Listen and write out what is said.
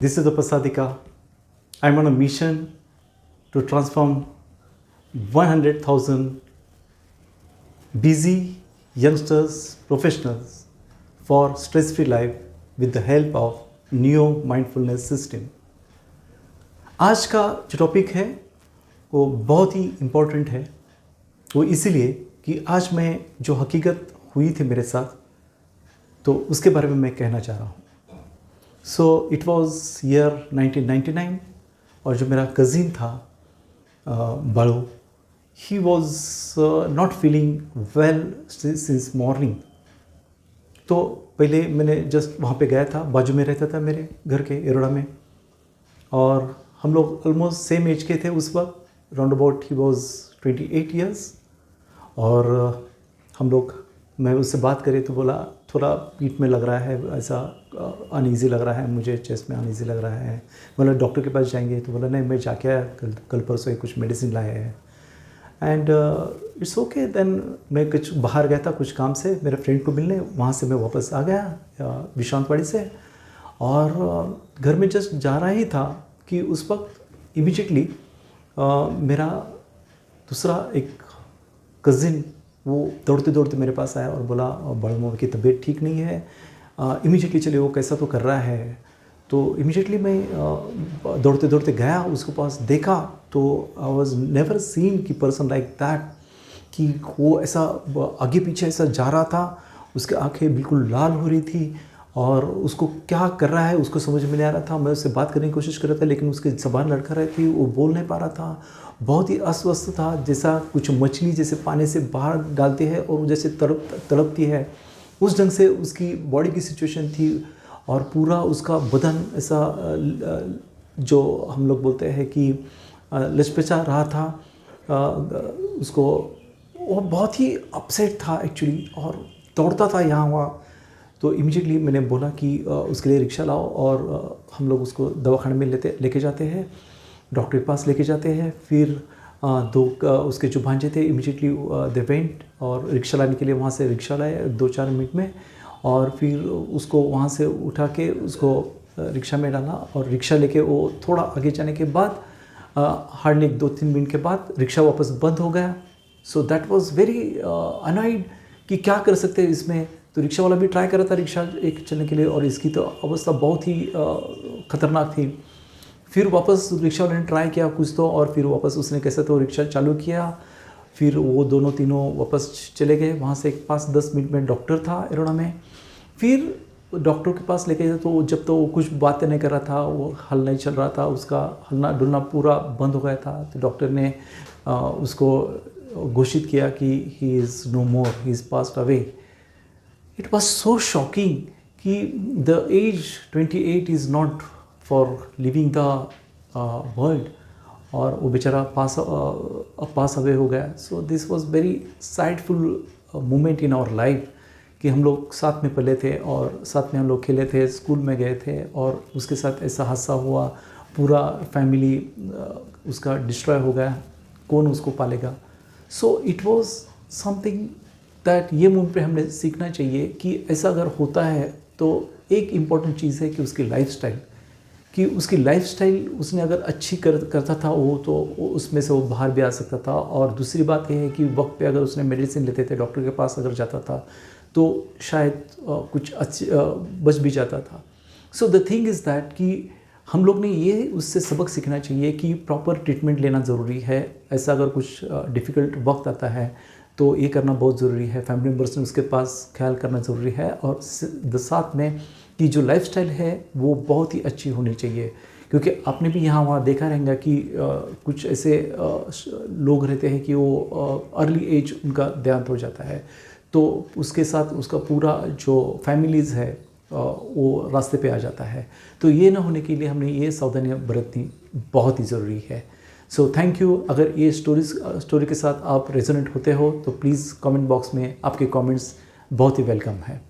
This is the Prasadika. I'm on a mission to transform 100,000 busy youngsters, professionals for stress-free life with the help of Neo Mindfulness System. आज का जो topic है वो बहुत ही important है। वो इसीलिए कि आज मैं जो हकीकत हुई थी मेरे साथ तो उसके बारे में मैं कहना चाह रहा हूँ। सो इट वॉज़ ईयर 1999 और जो मेरा कज़िन था बाड़ू, he was not feeling well since morning. तो पहले मैंने जस्ट वहाँ पे गया था, बाजू में रहता था मेरे घर के एरोड़ा में, और हम लोग ऑलमोस्ट सेम एज के थे उस वक्त। Round about he was 28 years. और हम लोग, मैं उससे बात करी तो बोला थोड़ा पीठ में लग रहा है, ऐसा अनईज़ी लग रहा है, मुझे चेस्ट में अनईज़ी लग रहा है। बोला डॉक्टर के पास जाएंगे, तो बोला नहीं मैं जाके आया, कल परसों कुछ मेडिसिन लाए हैं एंड इट्स ओके। देन मैं कुछ बाहर गया था कुछ काम से मेरे फ्रेंड को मिलने, वहाँ से मैं वापस आ गया विश्रांतवाड़ी से, और घर में जस्ट जा रहा ही था कि उस वक्त इमीडिएटली मेरा दूसरा एक कज़िन वो दौड़ते दौड़ते मेरे पास आया और बोला बड़े मम्मी की तबीयत ठीक नहीं है, इमीडिएटली चलिए, वो कैसा तो कर रहा है। तो इमीडिएटली मैं दौड़ते दौड़ते गया उसके पास, देखा तो आई वॉज नेवर सीन कि पर्सन लाइक दैट, कि वो ऐसा आगे पीछे ऐसा जा रहा था, उसकी आंखें बिल्कुल लाल हो रही थी और उसको क्या कर रहा है उसको समझ में नहीं आ रहा था। मैं उससे बात करने की कोशिश कर रहा था लेकिन उसकी ज़बान लड़खा रही थी, वो बोल नहीं पा रहा था, बहुत ही अस्वस्थ था, जैसा कुछ मछली जैसे पानी से बाहर डालती है और जैसे तड़पती है, उस ढंग से उसकी बॉडी की सिचुएशन थी। और पूरा उसका बदन ऐसा जो हम लोग बोलते हैं कि लचपचा रहा था, उसको वो बहुत ही अपसेट था एक्चुअली, और दौड़ता था यहाँ वहाँ। तो इमीडिएटली मैंने बोला कि उसके लिए रिक्शा लाओ और हम लोग उसको दवाखाने में लेके जाते हैं, डॉक्टर के पास लेके जाते हैं। फिर उसके जो भांजे थे इमीडिएटली दे वेंट और रिक्शा लाने के लिए वहाँ से रिक्शा लाए 2-4 मिनट में, और फिर उसको वहाँ से उठा के उसको रिक्शा में डाला, और रिक्शा लेके वो थोड़ा आगे जाने के बाद हार्डली 2-3 मिनट के बाद रिक्शा वापस बंद हो गया। So that was very annoyed कि क्या कर सकते हैं इसमें। तो रिक्शा वाला भी ट्राई कर रहा था रिक्शा एक चलने के लिए, और इसकी तो अवस्था बहुत ही ख़तरनाक थी। फिर वापस रिक्शा वाले ने ट्राई किया कुछ तो, और फिर वापस उसने कैसे तो रिक्शा चालू किया। फिर वो दोनों तीनों वापस चले गए वहाँ से। 5-10 मिनट में डॉक्टर था एरोड़ा में। फिर डॉक्टर के पास लेके गए तो जब तो वो कुछ बातें नहीं कर रहा था, वो हल नहीं चल रहा था, उसका हलना डुलना पूरा बंद हो गया था। तो डॉक्टर ने उसको घोषित किया कि he is no more, he is passed away. It was so shocking कि the age 28 is not for living the world, और वो बेचारा पास अवे हो गया। So this was very sadful moment in our life कि हम लोग साथ में पले थे और साथ में हम लोग खेले थे, स्कूल में गए थे, और उसके साथ ऐसा हादसा हुआ, पूरा फैमिली उसका डिस्ट्रॉय हो गया, कौन उसको पालेगा। So it was something that ये मूवमेंट पे हमने सीखना चाहिए कि ऐसा अगर होता है तो एक इम्पॉर्टेंट चीज़ है कि उसकी लाइफस्टाइल, कि उसकी लाइफस्टाइल उसने अगर अच्छी करता था वो तो उसमें से वो बाहर भी आ सकता था। और दूसरी बात यह है कि वक्त पे अगर उसने मेडिसिन लेते थे, डॉक्टर के पास अगर जाता था तो शायद कुछ अच्छी बच भी जाता था। So the thing is that कि हम लोग ने ये उससे सबक सीखना चाहिए कि प्रॉपर ट्रीटमेंट लेना ज़रूरी है। ऐसा अगर कुछ डिफ़िकल्ट वक्त आता है तो ये करना बहुत ज़रूरी है, फैमिली मेम्बर्स ने उसके पास ख्याल करना ज़रूरी है, और साथ में कि जो लाइफस्टाइल है वो बहुत ही अच्छी होनी चाहिए। क्योंकि आपने भी यहाँ वहाँ देखा रहेगा कि कुछ ऐसे लोग रहते हैं कि वो अर्ली एज उनका देहांत हो जाता है, तो उसके साथ उसका पूरा जो फैमिलीज़ है वो रास्ते पे आ जाता है। तो ये ना होने के लिए हमने ये सावधानियाँ बरतनी बहुत ही ज़रूरी है। So thank you. अगर ये स्टोरी के साथ आप रेजोनेट होते हो तो प्लीज़ कमेंट बॉक्स में आपके कमेंट्स बहुत ही वेलकम है।